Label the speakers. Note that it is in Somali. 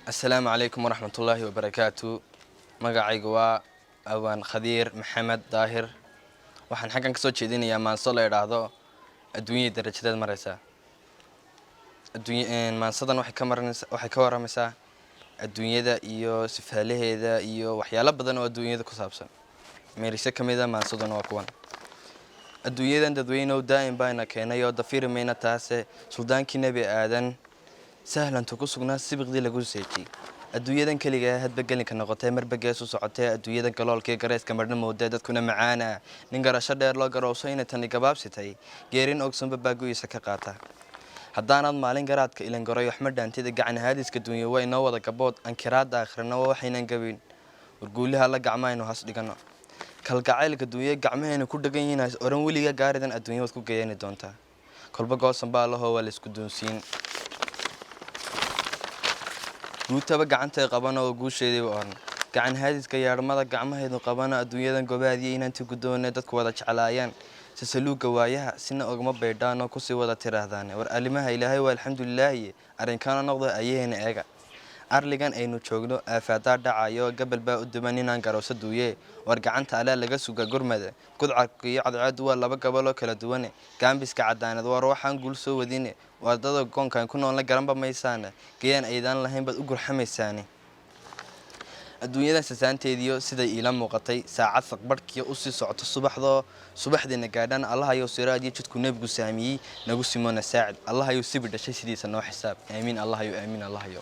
Speaker 1: السلام عليكم ورحمة الله وبركاته. magacaygu waa Awaan Khadiir Maxamed Daahir. waxaan xagan ka soo jeedinayaa maanso la yiraahdo adduunyada darajadeed maraysa. maansadan waxay ka waramaysaa adduunyada iyo sifaalaheeda iyo waxyaalo badan oo adduunyada ku saabsan. meerise kamida maansadan waa kuwan. adduunyadan dadweynaha daa'im baana keenay oo dafirmayna taase suldaankii nabi aadan sahlan ku sugnaa sibiqdii lagu seejiyay. adduunyadan kaliya hadba galinka noqotay marba gees u socotay adduunyadan galoolkii gareeska marna mooday dadkuna macaana nin garasho dheer loo garowso inay tan gabaabsitay geerin ogsanba baaguisa ka qaata. haddaanad maalin garaadka ilan garay wax ma dhaantida gacan haadiska duunyo way noo wada gabood ankiraada akhrina waxaynan gabin warguulaha la gacmayno has dhigano kalgacaylka duunyo gacmaheena ku dhagan yihiin oran weliga gaaridan adduunyada ku geeyani doonta kolba goosan baa la hoo wala isku doonsiin guutaba gacanta qabana oo guusheedii waran gacan haadiska yaarmada gacmaheedu qabana adduunyadan gobaadiyay inantii gudoonay dadku wada jeclaayaan sasaluuga waayaha sina ogma beedhaano ku sii wada tiraahdaan war alimaha ilaahay waa alxamdulillah arinkana noqdo ayeena eega arligan aynu joogno aafaada dhacayo gabal baa u duman inaan garowsa duuye war gacanta ala laga suga gurmada gudcarka iyo cadceed waa laba gabal oo kala duwan gaambiska cadaanad war waxaan guul soo wadine wadada goonkan ku nool la garanba maysaan geeyaan aydan lahayn bad u gurxamaysaan. adduunyada sasaanteediyo siday ila muuqatay saacad saqbarkiyo u sii socoto subaxdeena gaadhan allah ayo siraad iyo jidku nabigu saamiyay nagu simona saacid allah ayo sibi dhashay sidiisa noo xisaab aamin allah ayo